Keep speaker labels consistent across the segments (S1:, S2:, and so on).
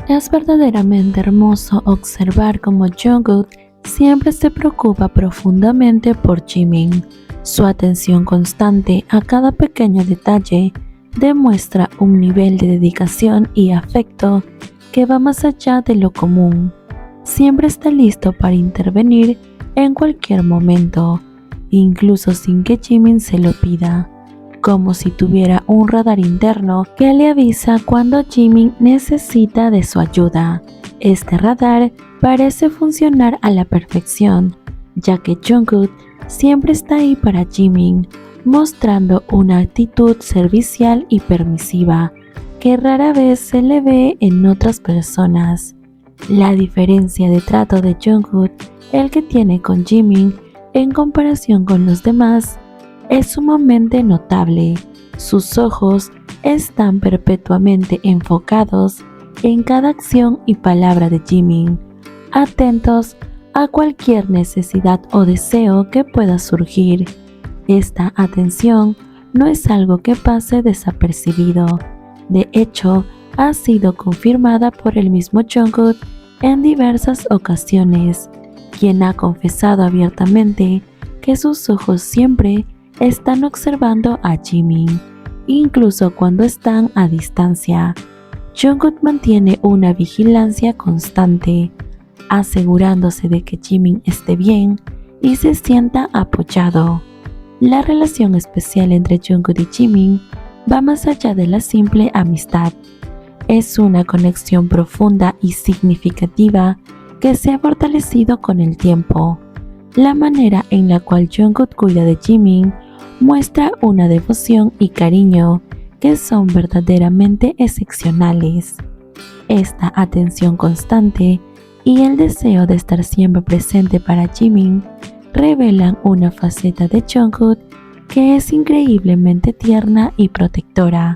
S1: Es verdaderamente hermoso observar cómo Jungkook siempre se preocupa profundamente por Jimin. Su atención constante a cada pequeño detalle demuestra un nivel de dedicación y afecto que va más allá de lo común. Siempre está listo para intervenir en cualquier momento, incluso sin que Jimin se lo pida, como si tuviera un radar interno que le avisa cuando Jimin necesita de su ayuda. Este radar parece funcionar a la perfección, ya que Jungkook siempre está ahí para Jimin, mostrando una actitud servicial y permisiva que rara vez se le ve en otras personas. La diferencia de trato de Jungkook, el que tiene con Jimin en comparación con los demás, es sumamente notable. Sus ojos están perpetuamente enfocados en cada acción y palabra de Jimin, atentos a cualquier necesidad o deseo que pueda surgir. Esta atención no es algo que pase desapercibido. De hecho, ha sido confirmada por el mismo Jungkook en diversas ocasiones, quien ha confesado abiertamente que sus ojos siempre están observando a Jimin, incluso cuando están a distancia. Jungkook mantiene una vigilancia constante, asegurándose de que Jimin esté bien y se sienta apoyado. La relación especial entre Jungkook y Jimin va más allá de la simple amistad. Es una conexión profunda y significativa que se ha fortalecido con el tiempo. La manera en la cual Jungkook cuida de Jimin muestra una devoción y cariño que son verdaderamente excepcionales. Esta atención constante y el deseo de estar siempre presente para Jimin revelan una faceta de Jungkook que es increíblemente tierna y protectora.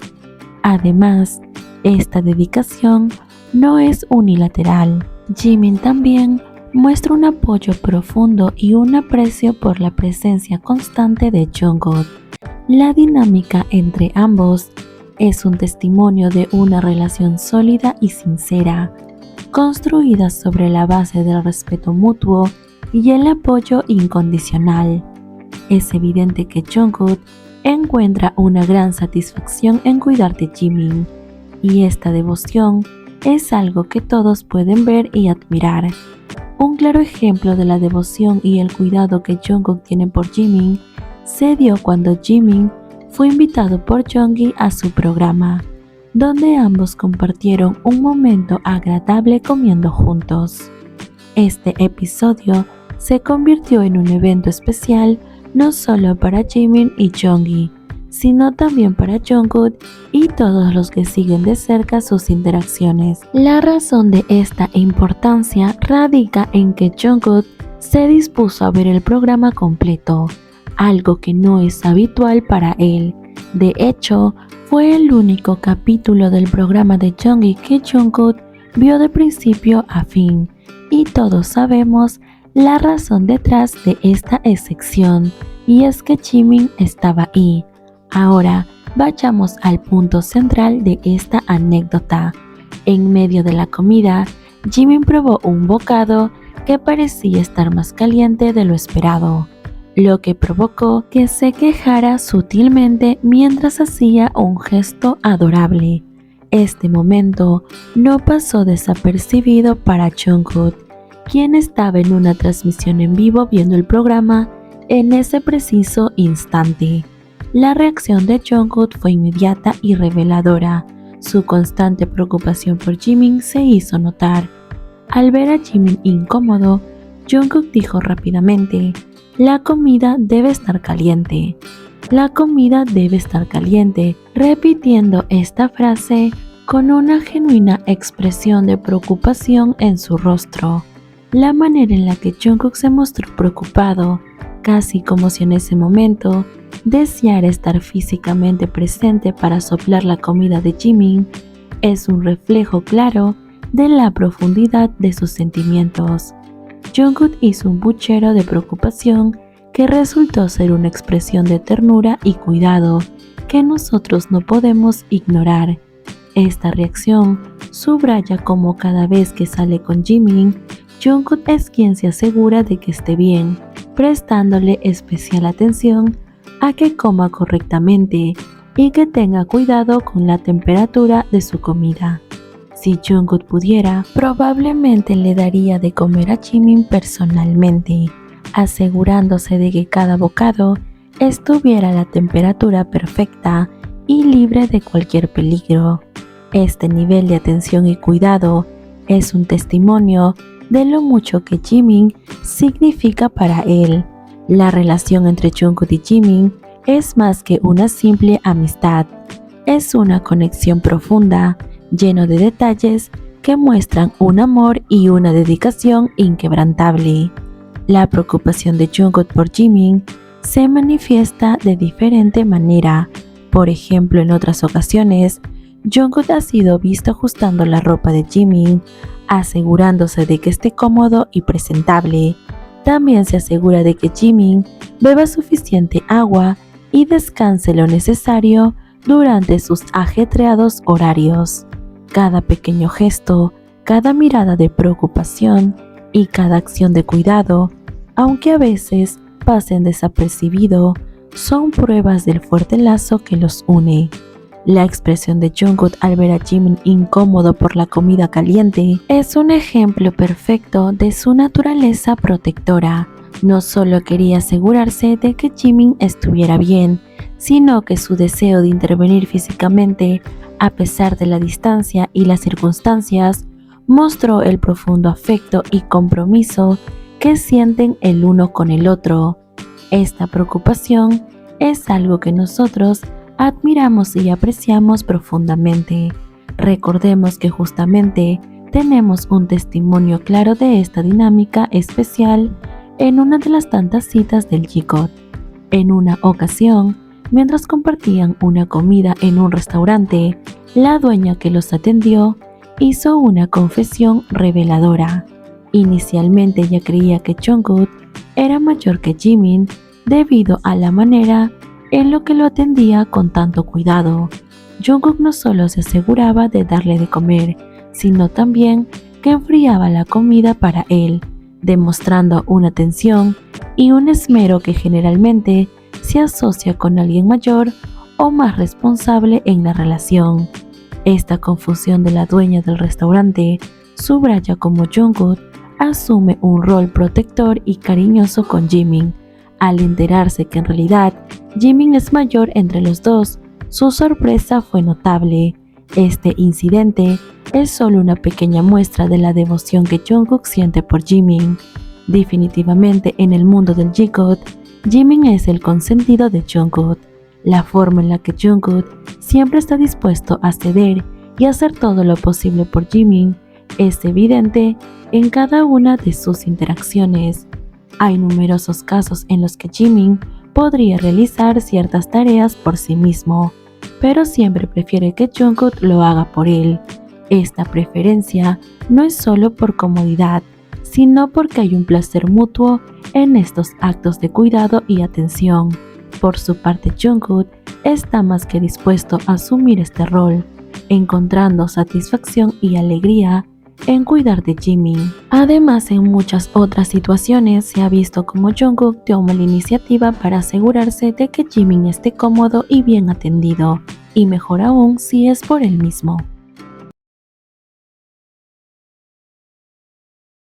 S1: Además, esta dedicación no es unilateral. Jimin también muestra un apoyo profundo y un aprecio por la presencia constante de Jungkook. La dinámica entre ambos es un testimonio de una relación sólida y sincera, construida sobre la base del respeto mutuo y el apoyo incondicional. Es evidente que Jungkook encuentra una gran satisfacción en cuidar de Jimin, y esta devoción es algo que todos pueden ver y admirar. Un claro ejemplo de la devoción y el cuidado que Jungkook tiene por Jimin se dio cuando Jimin fue invitado por Jeongi a su programa, donde ambos compartieron un momento agradable comiendo juntos. Este episodio se convirtió en un evento especial no solo para Jimin y Jeongi, sino también para Jungkook y todos los que siguen de cerca sus interacciones. La razón de esta importancia radica en que Jungkook se dispuso a ver el programa completo, algo que no es habitual para él. De hecho, fue el único capítulo del programa de Jeongi que Jungkook vio de principio a fin, y todos sabemos la razón detrás de esta excepción, y es que Jimin estaba ahí. Ahora, vayamos al punto central de esta anécdota. En medio de la comida, Jimin probó un bocado que parecía estar más caliente de lo esperado, lo que provocó que se quejara sutilmente mientras hacía un gesto adorable. Este momento no pasó desapercibido para Jungkook, quien estaba en una transmisión en vivo viendo el programa en ese preciso instante. La reacción de Jungkook fue inmediata y reveladora. Su constante preocupación por Jimin se hizo notar. Al ver a Jimin incómodo, Jungkook dijo rápidamente: "La comida debe estar caliente. La comida debe estar caliente", repitiendo esta frase con una genuina expresión de preocupación en su rostro. La manera en la que Jungkook se mostró preocupado, casi como si en ese momento deseara estar físicamente presente para soplar la comida de Jimin, es un reflejo claro de la profundidad de sus sentimientos. Jungkook hizo un puchero de preocupación que resultó ser una expresión de ternura y cuidado que nosotros no podemos ignorar. Esta reacción subraya cómo cada vez que sale con Jimin, Jungkook es quien se asegura de que esté bien, prestándole especial atención a que coma correctamente y que tenga cuidado con la temperatura de su comida. Si Jungkook pudiera, probablemente le daría de comer a Jimin personalmente, asegurándose de que cada bocado estuviera a la temperatura perfecta y libre de cualquier peligro. Este nivel de atención y cuidado es un testimonio de lo mucho que Jimin significa para él. La relación entre Jungkook y Jimin es más que una simple amistad, es una conexión profunda, lleno de detalles que muestran un amor y una dedicación inquebrantable. La preocupación de Jungkook por Jimin se manifiesta de diferente manera. Por ejemplo, en otras ocasiones, Jungkook ha sido visto ajustando la ropa de Jimin, asegurándose de que esté cómodo y presentable. También se asegura de que Jimin beba suficiente agua y descanse lo necesario durante sus ajetreados horarios. Cada pequeño gesto, cada mirada de preocupación y cada acción de cuidado, aunque a veces pasen desapercibido, son pruebas del fuerte lazo que los une. La expresión de Jungkook al ver a Jimin incómodo por la comida caliente es un ejemplo perfecto de su naturaleza protectora. No solo quería asegurarse de que Jimin estuviera bien, sino que su deseo de intervenir físicamente, a pesar de la distancia y las circunstancias, mostró el profundo afecto y compromiso que sienten el uno con el otro. Esta preocupación es algo que nosotros admiramos y apreciamos profundamente. Recordemos que justamente tenemos un testimonio claro de esta dinámica especial en una de las tantas citas del G-God. En una ocasión, mientras compartían una comida en un restaurante, la dueña que los atendió hizo una confesión reveladora. Inicialmente ella creía que Jungkook era mayor que Jimin debido a la manera en lo que lo atendía con tanto cuidado. Jungkook no solo se aseguraba de darle de comer, sino también que enfriaba la comida para él, demostrando una atención y un esmero que generalmente se asocia con alguien mayor o más responsable en la relación. Esta confusión de la dueña del restaurante subraya cómo Jungkook asume un rol protector y cariñoso con Jimin. Al enterarse que en realidad Jimin es mayor entre los dos, su sorpresa fue notable. Este incidente es solo una pequeña muestra de la devoción que Jungkook siente por Jimin. Definitivamente en el mundo del G-God, Jimin es el consentido de Jungkook. La forma en la que Jungkook siempre está dispuesto a ceder y hacer todo lo posible por Jimin es evidente en cada una de sus interacciones. Hay numerosos casos en los que Jimin podría realizar ciertas tareas por sí mismo, pero siempre prefiere que Jungkook lo haga por él. Esta preferencia no es solo por comodidad, sino porque hay un placer mutuo en estos actos de cuidado y atención. Por su parte, Jungkook está más que dispuesto a asumir este rol, encontrando satisfacción y alegría en cuidar de Jimin. Además, en muchas otras situaciones se ha visto como Jungkook toma la iniciativa para asegurarse de que Jimin esté cómodo y bien atendido, y mejor aún si es por él mismo.